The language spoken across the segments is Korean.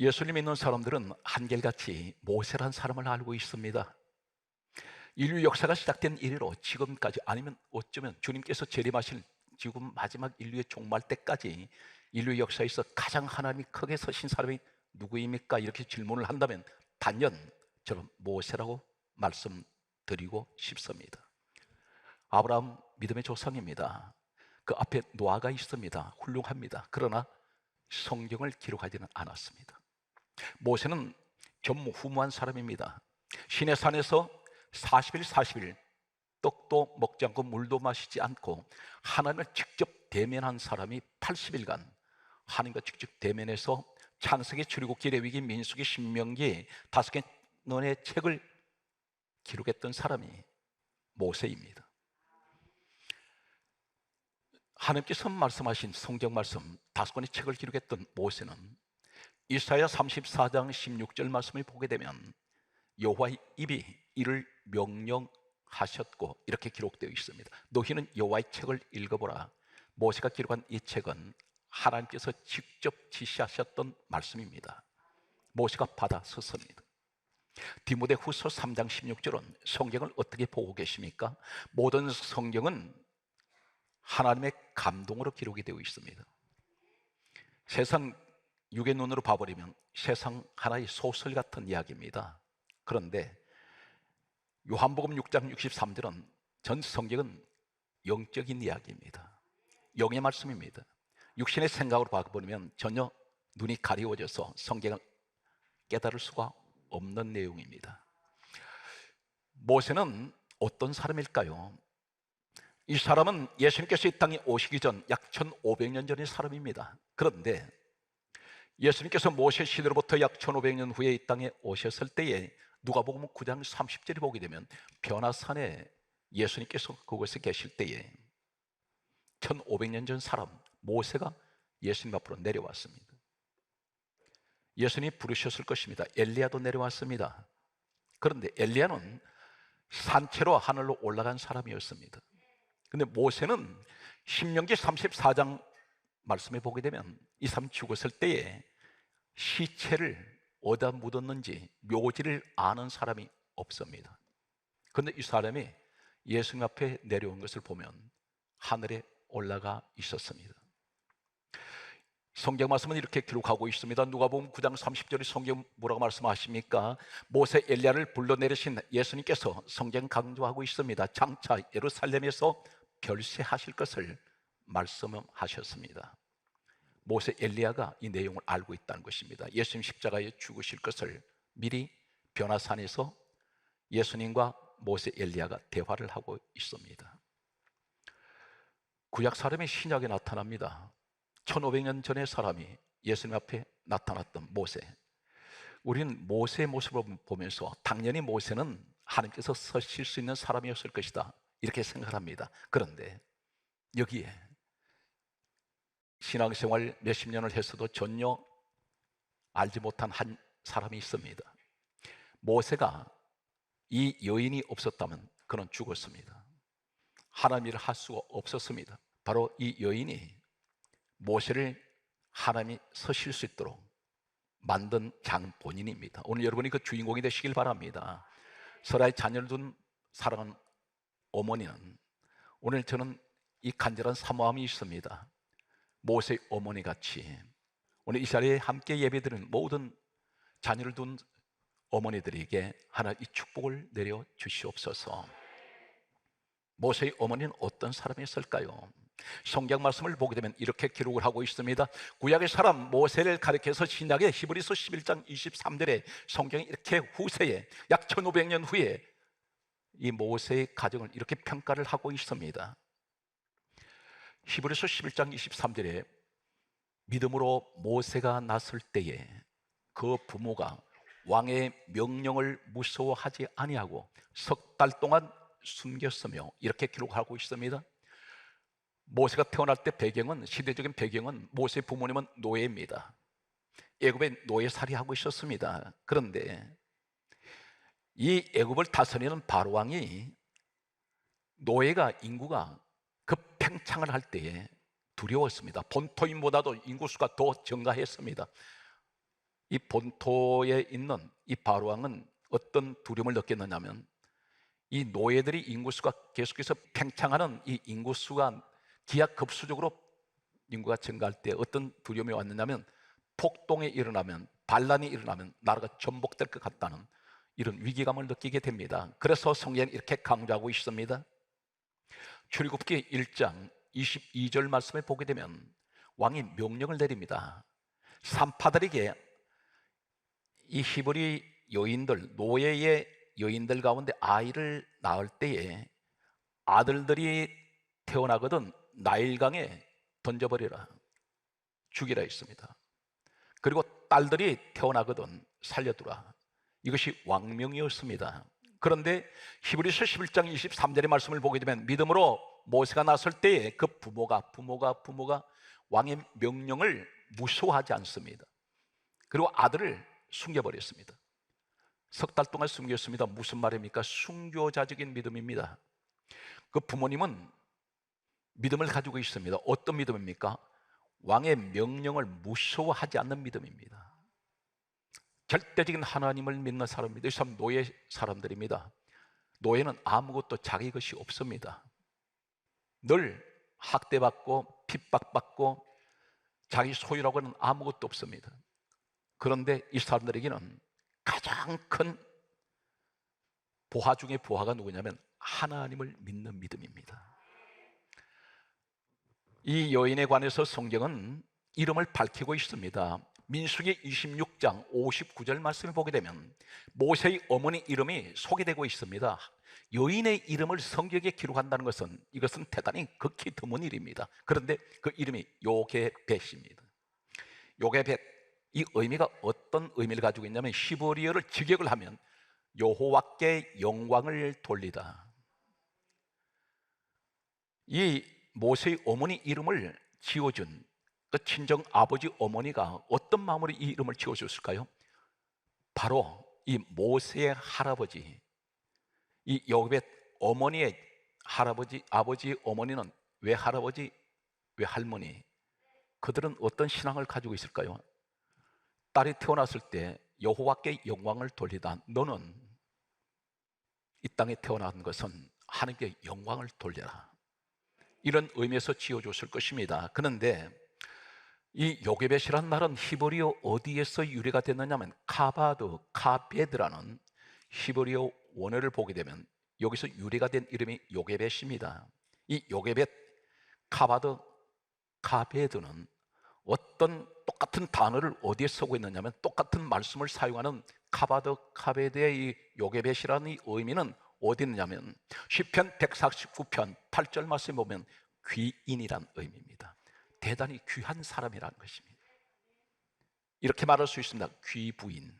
예수님 믿는 사람들은 한결같이 모세란 사람을 알고 있습니다. 인류 역사가 시작된 이래로 지금까지, 아니면 어쩌면 주님께서 재림하실 지금 마지막 인류의 종말 때까지 인류 역사에서 가장 하나님이 크게 서신 사람이 누구입니까? 이렇게 질문을 한다면 단연 저는 모세라고 말씀드리고 싶습니다. 아브라함 믿음의 조상입니다. 그 앞에 노아가 있습니다. 훌륭합니다. 그러나 성경을 기록하지는 않았습니다. 모세는 전무후무한 사람입니다. 시내산에서 40일 40일 떡도 먹지 않고 물도 마시지 않고 하나님을 직접 대면한 사람이 80일간 하나님과 직접 대면해서 창세기, 출애굽기, 레위기, 민수기, 신명기 5개 논의 책을 기록했던 사람이 모세입니다. 하나님께서 말씀하신 성경 말씀 5권의 책을 기록했던 모세는 이사야 34장 16절 말씀을 보게 되면 여호와의 입이 이를 명령하셨고 이렇게 기록되어 있습니다. 너희는 여호와의 책을 읽어보라. 모세가 기록한 이 책은 하나님께서 직접 지시하셨던 말씀입니다. 모세가 받아 썼습니다. 디모데후서 3장 16절은 성경을 어떻게 보고 계십니까? 모든 성경은 하나님의 감동으로 기록이 되어 있습니다. 세상 육의 눈으로 봐버리면 세상 하나의 소설 같은 이야기입니다. 그런데 요한복음 6장 63절은 전 성경은 영적인 이야기입니다. 영의 말씀입니다. 육신의 생각으로 봐버리면 전혀 눈이 가리워져서 성경을 깨달을 수가 없는 내용입니다. 모세는 어떤 사람일까요? 이 사람은 예수님께서 이 땅에 오시기 전 약 1500년 전의 사람입니다. 그런데 예수님께서 모세 시대로부터 약 1500년 후에 이 땅에 오셨을 때에 누가복음 9장 30절이 보게 되면 변화산에 예수님께서 그곳에 계실 때에 1500년 전 사람 모세가 예수님 앞으로 내려왔습니다. 예수님이 부르셨을 것입니다. 엘리야도 내려왔습니다. 그런데 엘리야는 산채로 하늘로 올라간 사람이었습니다. 근데 모세는 신명기 34장 말씀에 보게 되면 이 사람이 죽었을 때에 시체를 어디다 묻었는지 묘지를 아는 사람이 없습니다. 그런데 이 사람이 예수님 앞에 내려온 것을 보면 하늘에 올라가 있었습니다. 성경 말씀은 이렇게 기록하고 있습니다. 누가복음 9장 30절에 성경 뭐라고 말씀하십니까? 모세 엘리야를 불러내리신 예수님께서 성경 강조하고 있습니다. 장차 예루살렘에서 별세하실 것을 말씀하셨습니다. 모세 엘리야가 이 내용을 알고 있다는 것입니다. 예수님 십자가에 죽으실 것을 미리 변화산에서 예수님과 모세 엘리야가 대화를 하고 있습니다. 구약 사람이 신약에 나타납니다. 1500년 전의 사람이 예수님 앞에 나타났던 모세. 우리는 모세의 모습을 보면서 당연히 모세는 하나님께서 서실 수 있는 사람이었을 것이다 이렇게 생각합니다. 그런데 여기에 신앙생활 몇십 년을 했어도 전혀 알지 못한 한 사람이 있습니다. 모세가 이 여인이 없었다면 그는 죽었습니다. 하나님 일을 할 수가 없었습니다. 바로 이 여인이 모세를 하나님이 서실 수 있도록 만든 장 본인입니다. 오늘 여러분이 그 주인공이 되시길 바랍니다. 설아의 자녀를 둔 사랑하는 어머니는 오늘 저는 이 간절한 사모함이 있습니다. 모세의 어머니 같이 오늘 이 자리에 함께 예배드리는 모든 자녀를 둔 어머니들에게 하나님 이 축복을 내려 주시옵소서. 모세의 어머니는 어떤 사람이었을까요? 성경 말씀을 보게 되면 이렇게 기록을 하고 있습니다. 구약의 사람 모세를 가리켜서 신약의 히브리서 11장 23절에 성경이 이렇게 후세에 약 1500년 후에 이 모세의 가정을 이렇게 평가를 하고 있습니다. 히브리서 11장 23절에 믿음으로 모세가 났을 때에 그 부모가 왕의 명령을 무서워하지 아니하고 석 달 동안 숨겼으며 이렇게 기록하고 있습니다. 모세가 태어날 때 배경은 시대적인 배경은 모세의 부모님은 노예입니다. 애굽에 노예살이하고 있었습니다. 그런데 이 애굽을 다스리는 바로 왕이 노예가 인구가 팽창을 할 때에 두려웠습니다. 본토인보다도 인구수가 더 증가했습니다. 이 본토에 있는 이 바로왕은 어떤 두려움을 느꼈느냐면, 이 노예들이 인구수가 계속해서 팽창하는 이 인구수가 기하급수적으로 인구가 증가할 때 어떤 두려움이 왔느냐면, 폭동이 일어나면, 반란이 일어나면 나라가 전복될 것 같다는 이런 위기감을 느끼게 됩니다. 그래서 성경은 이렇게 강조하고 있습니다. 출애굽기 1장 22절 말씀에 보게 되면 왕이 명령을 내립니다. 산파들에게 이 히브리 여인들, 노예의 여인들 가운데 아이를 낳을 때에 아들들이 태어나거든 나일강에 던져버리라, 죽이라 했습니다. 그리고 딸들이 태어나거든 살려두라. 이것이 왕명이었습니다. 그런데 히브리서 11장 23절의 말씀을 보게 되면 믿음으로 모세가 나설 때에 그 부모가 왕의 명령을 무시하지 않습니다. 그리고 아들을 숨겨버렸습니다. 석 달 동안 숨겼습니다. 무슨 말입니까? 순교자적인 믿음입니다. 그 부모님은 믿음을 가지고 있습니다. 어떤 믿음입니까? 왕의 명령을 무시하지 않는 믿음입니다. 절대적인 하나님을 믿는 사람입니다. 이 사람 노예 사람들입니다. 노예는 아무것도 자기 것이 없습니다. 늘 학대받고 핍박받고 자기 소유라고는 아무것도 없습니다. 그런데 이 사람들에게는 가장 큰 보화 중에 보화가 누구냐면 하나님을 믿는 믿음입니다. 이 여인에 관해서 성경은 이름을 밝히고 있습니다. 민수기 26장 59절 말씀을 보게 되면 모세의 어머니 이름이 소개되고 있습니다. 여인의 이름을 성경에 기록한다는 것은 이것은 대단히 극히 드문 일입니다. 그런데 그 이름이 요게벳입니다. 요게벳, 이 의미가 어떤 의미를 가지고 있냐면 히브리어를 직역을 하면 여호와께 영광을 돌리다. 이 모세의 어머니 이름을 지어준 그 친정 아버지 어머니가 어떤 마음으로 이 이름을 지어줬을까요? 바로 이 모세의 할아버지, 이 요게벳 어머니의 할아버지, 아버지 어머니는 왜 할아버지, 왜 할머니? 그들은 어떤 신앙을 가지고 있을까요? 딸이 태어났을 때 여호와께 영광을 돌리다. 너는 이 땅에 태어난 것은 하나님께 영광을 돌려라, 이런 의미에서 지어줬을 것입니다. 그런데 이 요게벳이라는 말은 히브리어 어디에서 유래가 됐느냐면 카바드, 카베드라는 히브리어 원어를 보게 되면 여기서 유래가 된 이름이 요게벳입니다. 이 요게벳, 카바드, 카베드는 어떤 똑같은 단어를 어디에 쓰고 있느냐면 똑같은 말씀을 사용하는 카바드, 카베드의 이 요게벳이라는 이 의미는 어디 있느냐면 시편 149편 8절 말씀에 보면 귀인이란 의미입니다. 대단히 귀한 사람이라는 것입니다. 이렇게 말할 수 있습니다. 귀부인,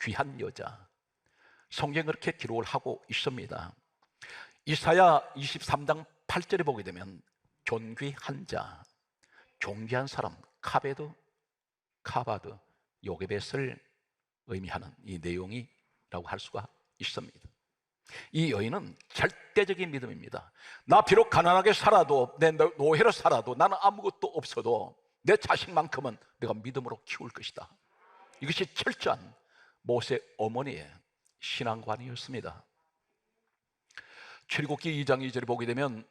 귀한 여자. 성경은 그렇게 기록을 하고 있습니다. 이사야 23장 8절에 보게 되면 존귀한 자, 존귀한 사람, 카베드, 카바드, 요게벳을 의미하는 이 내용이라고 할 수가 있습니다. 이 여인은 절대적인 믿음입니다. 나 비록 가난하게 살아도, 내 노예로 살아도, 나는 아무것도 없어도 내 자식만큼은 내가 믿음으로 키울 것이다. 이것이 철저한 모세 어머니의 신앙관이었습니다. 출애굽기 2장 2절에 보게 되면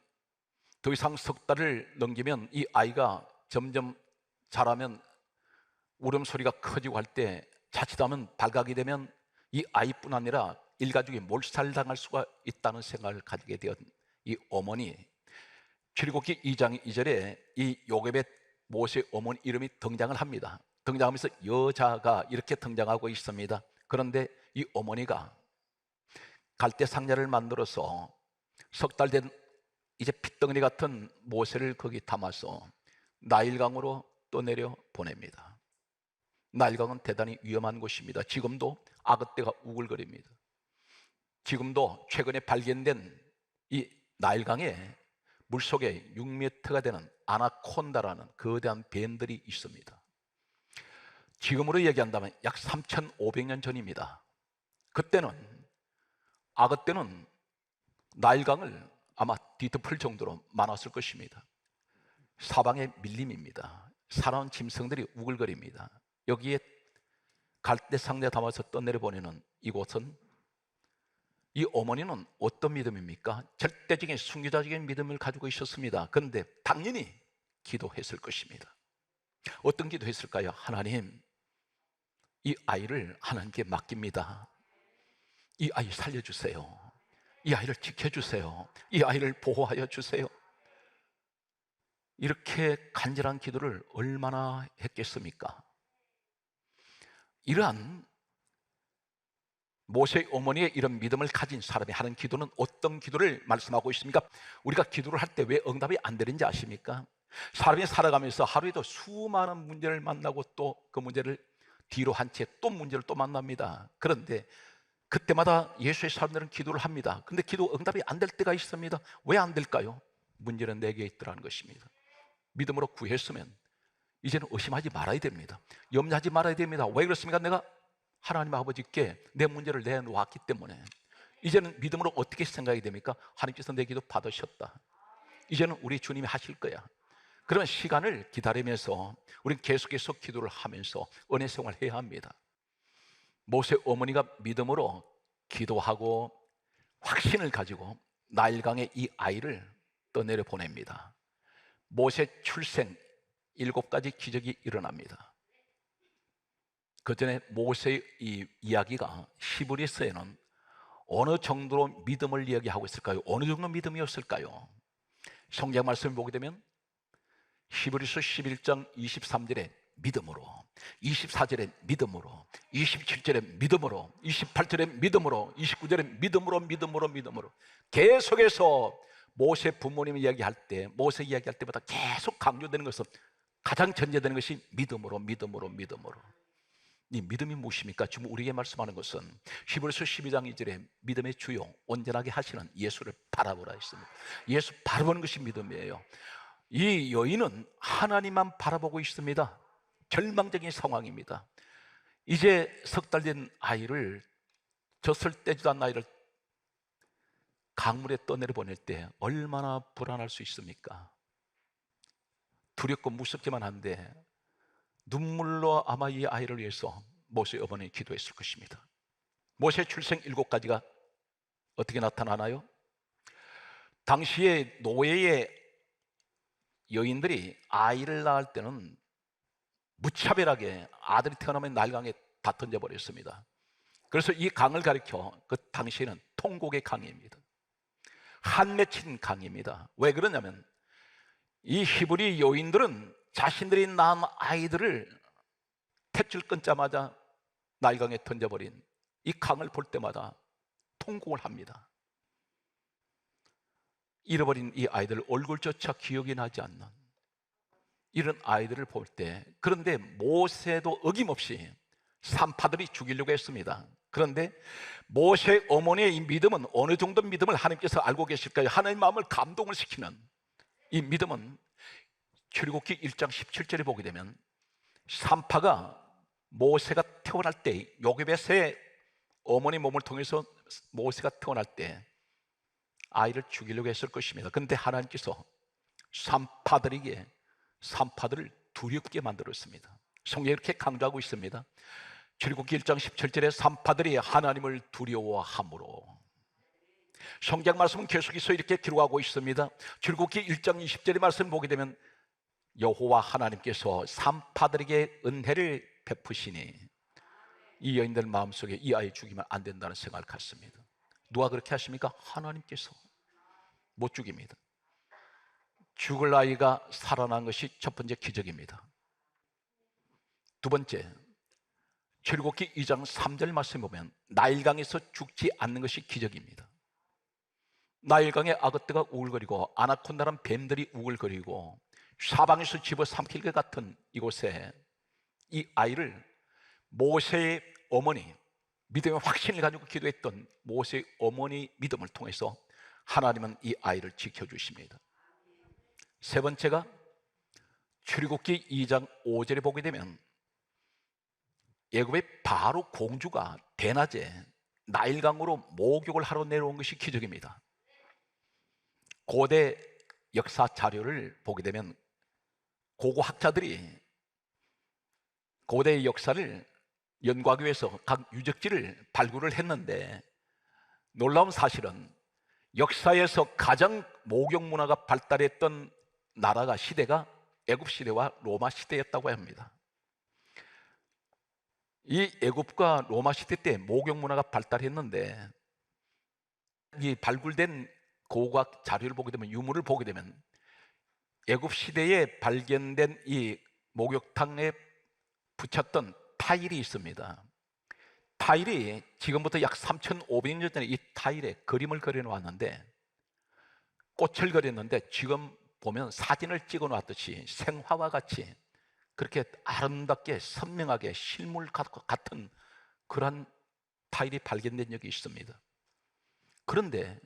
더 이상 석 달을 넘기면 이 아이가 점점 자라면 울음소리가 커지고 할 때 자칫하면 발각이 되면 이 아이뿐 아니라 일가족이 몰살당할 수가 있다는 생각을 가지게 된 이 어머니, 출애굽기 2장 2절에 이 요게벳 모세 어머니 이름이 등장을 합니다. 등장하면서 여자가 이렇게 등장하고 있습니다. 그런데 이 어머니가 갈대 상자를 만들어서 석 달 된 이제 핏덩어리 같은 모세를 거기 담아서 나일강으로 떠내려 보냅니다. 나일강은 대단히 위험한 곳입니다. 지금도 악어떼가 우글거립니다. 지금도 최근에 발견된 이 나일강에 물속에 6m가 되는 아나콘다라는 거대한 뱀들이 있습니다. 지금으로 얘기한다면 약 3,500년 전입니다. 그때는 악어떼는 나일강을 아마 뒤덮을 정도로 많았을 것입니다. 사방에 밀림입니다. 사나운 짐승들이 우글거립니다. 여기에 갈대 상자에 담아서 떠내려 보내는 이곳은, 이 어머니는 어떤 믿음입니까? 절대적인 순교자적인 믿음을 가지고 있었습니다. 그런데 당연히 기도했을 것입니다. 어떤 기도했을까요? 하나님, 이 아이를 하나님께 맡깁니다. 이 아이 살려주세요. 이 아이를 지켜주세요. 이 아이를 보호하여 주세요. 이렇게 간절한 기도를 얼마나 했겠습니까? 이러한 모세의 어머니의 이런 믿음을 가진 사람이 하는 기도는 어떤 기도를 말씀하고 있습니까? 우리가 기도를 할 때 왜 응답이 안 되는지 아십니까? 사람이 살아가면서 하루에도 수많은 문제를 만나고 또 그 문제를 뒤로 한 채 또 문제를 또 만납니다. 그런데 그때마다 예수의 사람들은 기도를 합니다. 근데 기도 응답이 안 될 때가 있습니다. 왜 안 될까요? 문제는 내게 있더라는 것입니다. 믿음으로 구했으면 이제는 의심하지 말아야 됩니다. 염려하지 말아야 됩니다. 왜 그렇습니까? 내가 하나님 아버지께 내 문제를 내놓았기 때문에 이제는 믿음으로 어떻게 생각이 됩니까? 하나님께서 내 기도 받으셨다. 이제는 우리 주님이 하실 거야. 그런 시간을 기다리면서 우리는 계속해서 기도를 하면서 은혜 생활을 해야 합니다. 모세 어머니가 믿음으로 기도하고 확신을 가지고 나일강에 이 아이를 떠내려 보냅니다. 모세 출생 7가지 기적이 일어납니다. 그 전에 모세의 이 이야기가 히브리서에는 어느 정도로 믿음을 이야기하고 있을까요? 어느 정도 믿음이었을까요? 성경 말씀을 보게 되면 히브리서 11장 23절에 믿음으로, 24절에 믿음으로, 27절에 믿음으로, 28절에 믿음으로, 29절에 믿음으로 계속해서 모세 부모님 이야기할 때, 모세 이야기할 때마다 계속 강조되는 것은, 가장 전제되는 것이 믿음으로. 이 믿음이 무엇입니까? 지금 우리에게 말씀하는 것은 히브리서 12장 2절에 믿음의 주요 온전하게 하시는 예수를 바라보라 했습니다. 예수 바라보는 것이 믿음이에요. 이 여인은 하나님만 바라보고 있습니다. 절망적인 상황입니다. 이제 3달 된 아이를, 젖을 떼지도 않은 아이를 강물에 떠내려 보낼 때 얼마나 불안할 수 있습니까? 두렵고 무섭기만 한데 눈물로 아마 이 아이를 위해서 모세 어머니 기도했을 것입니다. 모세 출생 7가지가 어떻게 나타나나요? 당시에 노예의 여인들이 아이를 낳을 때는 무차별하게 아들이 태어나면 나일강에 다 던져버렸습니다. 그래서 이 강을 가리켜 그 당시에는 통곡의 강입니다. 한 맺힌 강입니다. 왜 그러냐면 이 히브리 여인들은 자신들이 낳은 아이들을 탯줄 끊자마자 나일강에 던져버린 이 강을 볼 때마다 통곡을 합니다. 잃어버린 이 아이들 얼굴조차 기억이 나지 않는 이런 아이들을 볼 때, 그런데 모세도 어김없이 산파들이 죽이려고 했습니다. 그런데 모세 어머니의 이 믿음은 어느 정도 믿음을 하나님께서 알고 계실까요? 하나님 마음을 감동을 시키는 이 믿음은 출애굽기 1장 17절에 보게 되면 산파가 모세가 태어날 때, 요게벳의 어머니 몸을 통해서 모세가 태어날 때 아이를 죽이려고 했을 것입니다. 그런데 하나님께서 산파들에게 산파들을 두렵게 만들었습니다. 성경에 이렇게 강조하고 있습니다. 출애굽기 1장 17절에 산파들이 하나님을 두려워함으로. 성경 말씀은 계속해서 이렇게 기록하고 있습니다. 출애굽기 1장 20절의 말씀 보게 되면 여호와 하나님께서 산파들에게 은혜를 베푸시니 이 여인들 마음속에 이 아이 죽이면 안 된다는 생각을 갖습니다. 누가 그렇게 하십니까? 하나님께서. 못 죽입니다. 죽을 아이가 살아난 것이 첫 번째 기적입니다. 두 번째, 출애굽기 2장 3절 말씀 보면 나일강에서 죽지 않는 것이 기적입니다. 나일강의 악어떼가 우글거리고 아나콘다란 뱀들이 우글거리고 사방에서 집어삼킬 것 같은 이곳에 이 아이를 모세의 어머니, 믿음의 확신을 가지고 기도했던 모세의 어머니 믿음을 통해서 하나님은 이 아이를 지켜주십니다. 세 번째가 출애굽기 2장 5절에 보게 되면 애굽의 바로 공주가 대낮에 나일강으로 목욕을 하러 내려온 것이 기적입니다. 고대 역사 자료를 보게 되면 고고학자들이 고대의 역사를 연구하기 위해서 각 유적지를 발굴을 했는데 놀라운 사실은 역사에서 가장 목욕 문화가 발달했던 나라가 시대가 애굽 시대와 로마 시대였다고 합니다. 이 애굽과 로마 시대 때 목욕 문화가 발달했는데 이 발굴된 고고학 자료를 보게 되면, 유물을 보게 되면 애굽 시대에 발견된 이 목욕탕에 붙였던 타일이 있습니다. 타일이 지금부터 약 3,500년 전에 이 타일에 그림을 그려놓았는데, 꽃을 그렸는데 지금 보면 사진을 찍어 놨듯이 생화와 같이 그렇게 아름답게 선명하게 실물 같은 그런 타일이 발견된 적이 있습니다. 그런데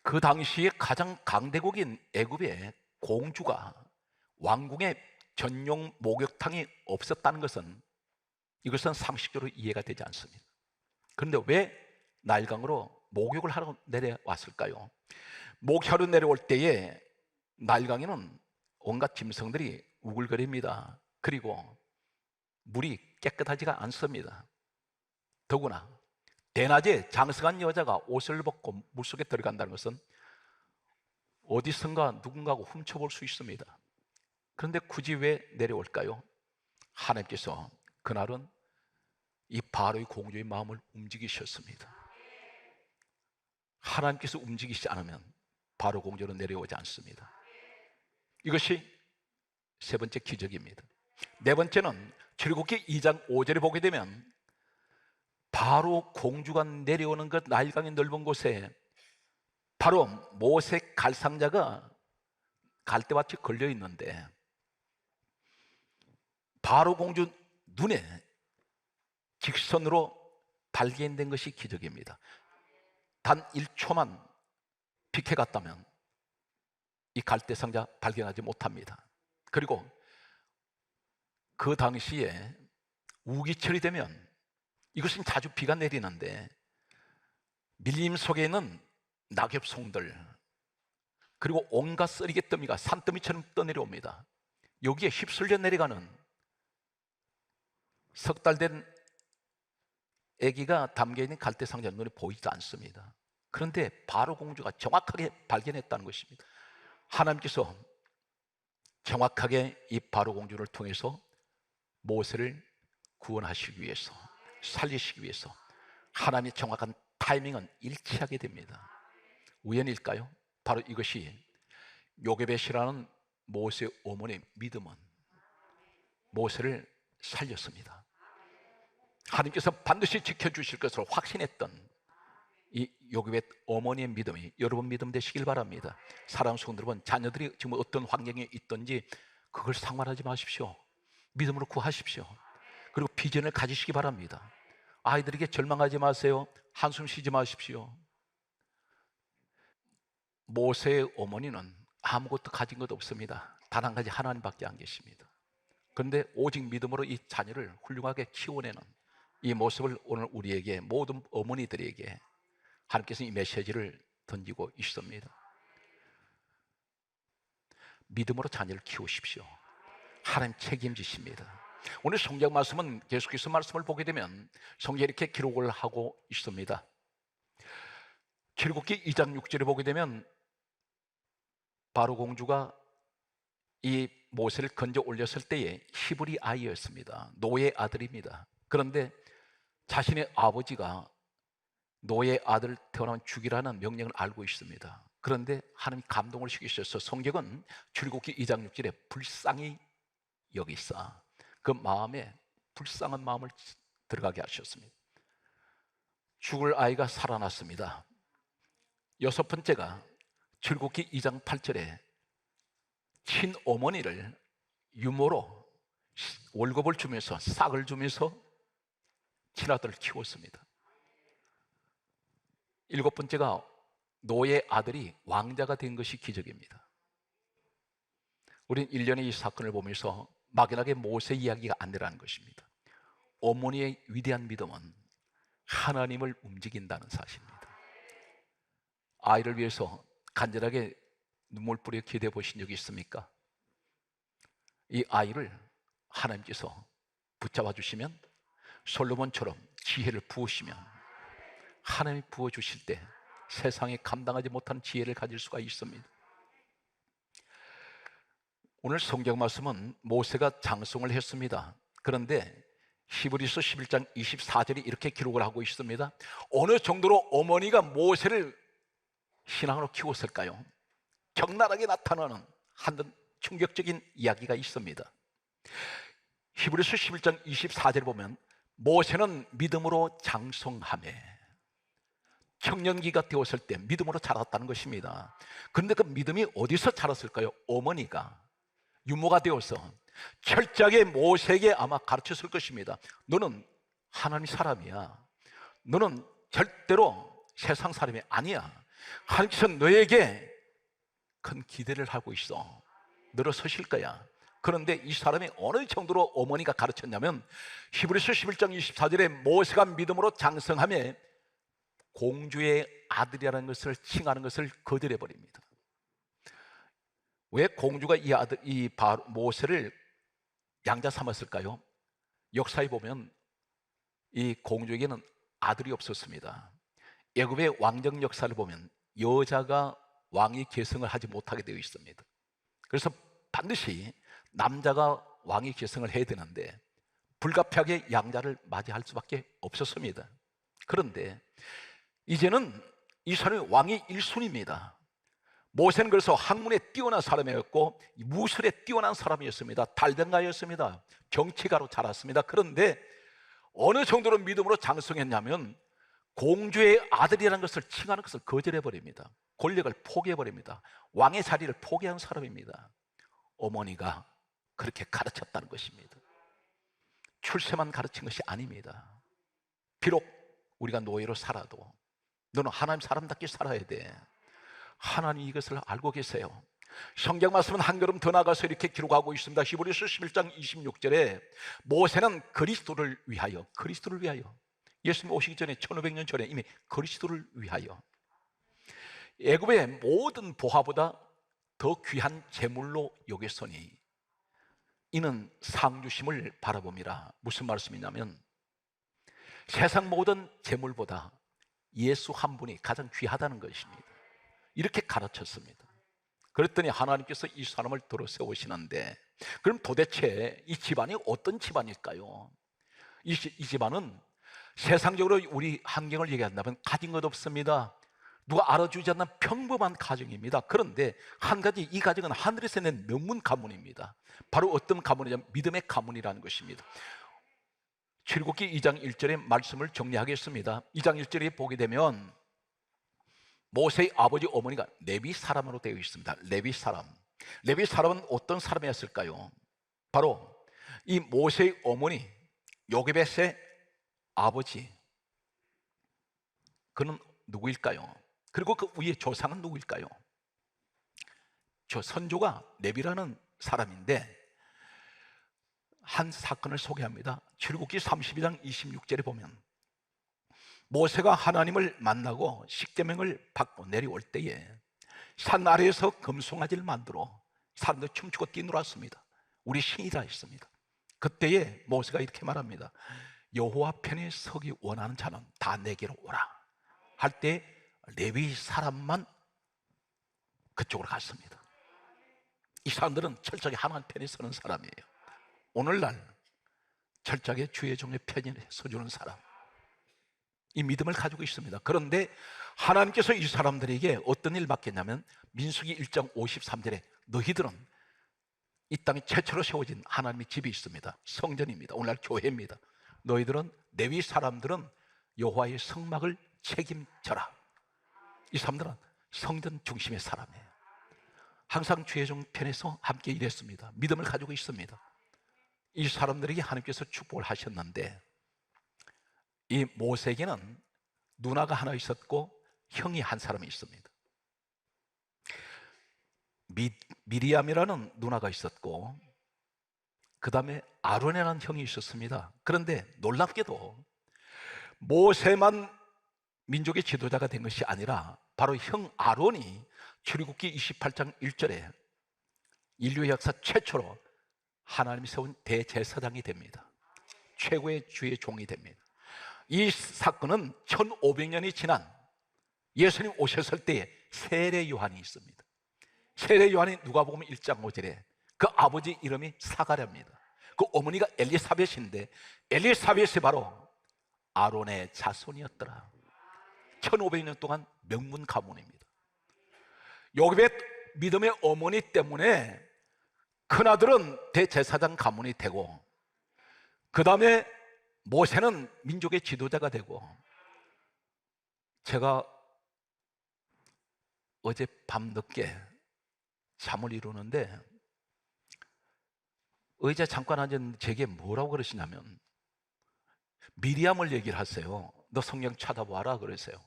그 당시에 가장 강대국인 애굽의 공주가 왕궁에 전용 목욕탕이 없었다는 것은, 이것은 상식적으로 이해가 되지 않습니다. 그런데 왜 나일강으로 목욕을 하러 내려왔을까요? 목욕하러 내려올 때에 나일강에는 온갖 짐승들이 우글거립니다. 그리고 물이 깨끗하지가 않습니다. 더구나 대낮에 장성한 여자가 옷을 벗고 물속에 들어간다는 것은 어디선가 누군가가 훔쳐볼 수 있습니다. 그런데 굳이 왜 내려올까요? 하나님께서 그날은 이 바로의 공주의 마음을 움직이셨습니다. 하나님께서 움직이시지 않으면 바로 공주는 내려오지 않습니다. 이것이 세 번째 기적입니다. 네 번째는 출애굽기 2장 5절에 보게 되면 바로 공주가 내려오는 것, 나일강의 넓은 곳에 바로 모세 갈상자가 갈대밭에 걸려 있는데 바로 공주 눈에 직선으로 발견된 것이 기적입니다. 단 1초만 비켜갔다면 이 갈대상자 발견하지 못합니다. 그리고 그 당시에 우기철이 되면, 이것은 자주 비가 내리는데 밀림 속에는 낙엽송들, 그리고 온갖 쓰리개더미가 산더미처럼 떠내려옵니다. 여기에 휩쓸려 내려가는 석 달 된 아기가 담겨있는 갈대상자 눈에 보이지 않습니다. 그런데 바로 공주가 정확하게 발견했다는 것입니다. 하나님께서 정확하게 이 바로 공주를 통해서 모세를 구원하시기 위해서, 살리시기 위해서 하나님의 정확한 타이밍은 일치하게 됩니다. 우연일까요? 바로 이것이 요게벳이라는 모세의 어머니의 믿음은 모세를 살렸습니다. 하나님께서 반드시 지켜주실 것을 확신했던 이 요게벳 어머니의 믿음이 여러분 믿음 되시길 바랍니다. 사랑하는 성도 여러분, 자녀들이 지금 어떤 환경에 있든지 그걸 상관하지 마십시오. 믿음으로 구하십시오. 그리고 비전을 가지시기 바랍니다. 아이들에게 절망하지 마세요. 한숨 쉬지 마십시오. 모세의 어머니는 아무것도 가진 것 없습니다. 단 한 가지, 하나님밖에 안 계십니다. 그런데 오직 믿음으로 이 자녀를 훌륭하게 키워내는 이 모습을 오늘 우리에게, 모든 어머니들에게 하나님께서 이 메시지를 던지고 있습니다. 믿음으로 자녀를 키우십시오. 하나님 책임지십니다. 오늘 성경 말씀은 계속해서 말씀을 보게 되면 성경에 이렇게 기록을 하고 있습니다. 출애굽기 2장 6절에 보게 되면 바로 공주가 이 모세를 건져 올렸을 때에 히브리 아이였습니다. 노예 아들입니다. 그런데 자신의 아버지가 노예 아들 태어나면 죽이라는 명령을 알고 있습니다. 그런데 하나님 감동을 시키셔서 성경은 출애굽기 2장 6절에 불쌍히 여기사, 그 마음에 불쌍한 마음을 들어가게 하셨습니다. 죽을 아이가 살아났습니다. 여섯 번째가 출애굽기 2장 8절에 친어머니를 유모로 월급을 주면서, 싹을 주면서 친아들을 키웠습니다. 일곱 번째가 노예 아들이 왕자가 된 것이 기적입니다. 우리는 1년에 이 사건을 보면서 막연하게 모세 이야기가 아니라는 것입니다. 어머니의 위대한 믿음은 하나님을 움직인다는 사실입니다. 아이를 위해서 간절하게 눈물 뿌려 기도해 보신 적이 있습니까? 이 아이를 하나님께서 붙잡아 주시면 솔로몬처럼 지혜를 부으시면 하나님이 부어주실 때 세상에 감당하지 못한 지혜를 가질 수가 있습니다. 오늘 성경 말씀은 모세가 장성을 했습니다. 그런데 히브리서 11장 24절이 이렇게 기록을 하고 있습니다. 어느 정도로 어머니가 모세를 신앙으로 키웠을까요? 적나라하게 나타나는 한 충격적인 이야기가 있습니다. 히브리서 11장 24절에 보면 모세는 믿음으로 장성하매, 청년기가 되었을 때 믿음으로 자랐다는 것입니다. 그런데 그 믿음이 어디서 자랐을까요? 어머니가 유모가 되어서 철저하게 모세에게 아마 가르쳤을 것입니다. 너는 하나님 사람이야. 너는 절대로 세상 사람이 아니야. 하나님께서 너에게 큰 기대를 하고 있어. 너로 서실 거야. 그런데 이 사람이 어느 정도로 어머니가 가르쳤냐면 히브리서 11장 24절에 모세가 믿음으로 장성하며 공주의 아들이라는 것을 칭하는 것을 거절해 버립니다. 왜 공주가 이 모세를 양자 삼았을까요? 역사에 보면 이 공주에게는 아들이 없었습니다. 애굽의 왕정 역사를 보면 여자가 왕위 계승을 하지 못하게 되어 있습니다. 그래서 반드시 남자가 왕위 계승을 해야 되는데 불가피하게 양자를 맞이할 수밖에 없었습니다. 그런데 이제는 이 사람이 왕위 1순위입니다. 모세는 그래서 학문에 뛰어난 사람이었고 무술에 뛰어난 사람이었습니다. 달변가였습니다. 정치가로 자랐습니다. 그런데 어느 정도로 믿음으로 장성했냐면 공주의 아들이라는 것을 칭하는 것을 거절해버립니다. 권력을 포기해버립니다. 왕의 자리를 포기한 사람입니다. 어머니가 그렇게 가르쳤다는 것입니다. 출세만 가르친 것이 아닙니다. 비록 우리가 노예로 살아도 너는 하나님 사람답게 살아야 돼. 하나님 이것을 알고 계세요. 성경 말씀은 한 걸음 더 나가서 이렇게 기록하고 있습니다. 히브리서 11장 26절에 모세는 그리스도를 위하여 예수님 오시기 전에 1500년 전에 이미 그리스도를 위하여 애굽의 모든 보화보다 더 귀한 재물로 여겼으니 이는 상주심을 바라봅니다. 무슨 말씀이냐면 세상 모든 재물보다 예수 한 분이 가장 귀하다는 것입니다. 이렇게 가르쳤습니다. 그랬더니 하나님께서 이 사람을 들어 세우시는데 그럼 도대체 이 집안이 어떤 집안일까요? 이 집안은 세상적으로 우리 환경을 얘기한다면 가진 것 없습니다. 누가 알아주지 않는 평범한 가정입니다. 그런데 한 가지 이 가정은 하늘에서 낸 명문 가문입니다. 바로 어떤 가문이냐면 믿음의 가문이라는 것입니다. 출애굽기 2장 1절의 말씀을 정리하겠습니다. 2장 1절에 보게 되면 모세의 아버지 어머니가 레위 사람으로 되어 있습니다. 레위 사람은 어떤 사람이었을까요? 바로 이 모세의 어머니 요게벳의 아버지, 그는 누구일까요? 그리고 그 위에 조상은 누구일까요? 저 선조가 레위라는 사람인데 한 사건을 소개합니다. 출애굽기 32장 26절에 보면 모세가 하나님을 만나고 십계명을 받고 내려올 때에 산 아래에서 금송아지를 만들어 사람들 춤추고 뛰놀았습니다. 우리 신이라 했습니다. 그때에 모세가 이렇게 말합니다. 여호와 편에 서기 원하는 자는 다 내게로 오라 할 때 레위 사람만 그쪽으로 갔습니다. 이 사람들은 철저하게 하나님 편에 서는 사람이에요. 오늘날 철저하게 주의 종의 편에 서주는 사람, 이 믿음을 가지고 있습니다. 그런데 하나님께서 이 사람들에게 어떤 일을 맡겼냐면 민수기 1장 53절에 너희들은 이 땅에 최초로 세워진 하나님의 집이 있습니다. 성전입니다. 오늘날 교회입니다. 너희들은 레위 사람들은 여호와의 성막을 책임져라. 이 사람들은 성전 중심의 사람이에요. 항상 주의 종 편에서 함께 일했습니다. 믿음을 가지고 있습니다. 이 사람들에게 하나님께서 축복을 하셨는데 이 모세에게는 누나가 하나 있었고 형이 한 사람이 있습니다. 미리암이라는 누나가 있었고 그 다음에 아론이라는 형이 있었습니다. 그런데 놀랍게도 모세만 민족의 지도자가 된 것이 아니라 바로 형 아론이 출애굽기 28장 1절에 인류의 역사 최초로 하나님이 세운 대제사장이 됩니다. 최고의 주의 종이 됩니다. 이 사건은 1500년이 지난 예수님 오셨을 때에 세례 요한이 있습니다. 세례 요한이 누가복음 1장 5절에 그 아버지 이름이 사가랴입니다. 그 어머니가 엘리사벳인데 엘리사벳이 바로 아론의 자손이었더라. 1500년 동안 명문 가문입니다. 요셉의 믿음의 어머니 때문에 큰아들은 대제사장 가문이 되고, 그 다음에 모세는 민족의 지도자가 되고, 제가 어제 밤늦게 잠을 이루는데 의자에 잠깐 앉았는데 제게 뭐라고 그러시냐면 미리암을 얘기를 하세요. 너 성경 찾아봐라 그러세요.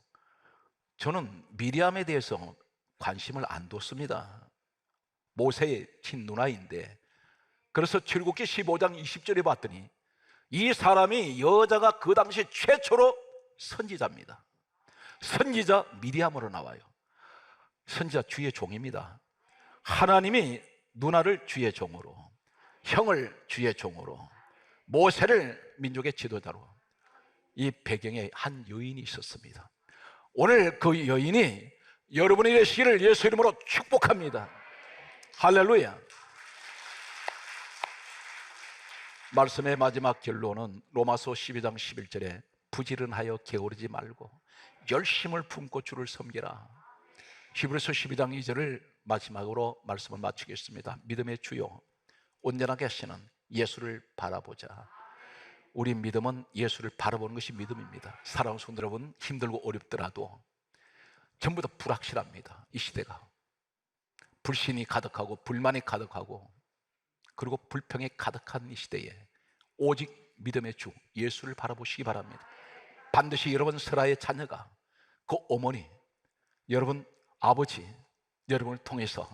저는 미리암에 대해서 관심을 안 뒀습니다. 모세의 친누나인데. 그래서 출애굽기 15장 20절에 봤더니 이 사람이 여자가 그 당시 최초로 선지자입니다. 선지자 미리암으로 나와요. 선지자 주의 종입니다. 하나님이 누나를 주의 종으로, 형을 주의 종으로, 모세를 민족의 지도자로, 이 배경에 한 여인이 있었습니다. 오늘 그 여인이 여러분이 되시기를 예수 이름으로 축복합니다. 할렐루야. 말씀의 마지막 결론은 로마서 12장 11절에 부지런하여 게으르지 말고 열심을 품고 주를 섬기라. 히브리서 12장 2절을 마지막으로 말씀을 마치겠습니다. 믿음의 주요 온전하게 하시는 예수를 바라보자. 우리 믿음은 예수를 바라보는 것이 믿음입니다. 사랑하는 성도 여러분, 힘들고 어렵더라도 전부 다 불확실합니다. 이 시대가 불신이 가득하고 불만이 가득하고 그리고 불평이 가득한 이 시대에 오직 믿음의 주 예수를 바라보시기 바랍니다. 반드시 여러분 스라의 자녀가, 그 어머니, 여러분 아버지, 여러분을 통해서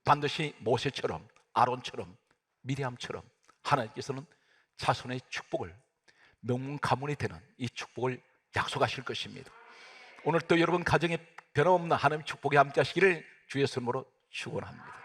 반드시 모세처럼, 아론처럼, 미리암처럼 하나님께서는 자손의 축복을, 명문 가문이 되는 이 축복을 약속하실 것입니다. 오늘 또 여러분 가정에 변함없는 하나님의 축복이 함께 하시기를 주의 이름으로 축원합니다.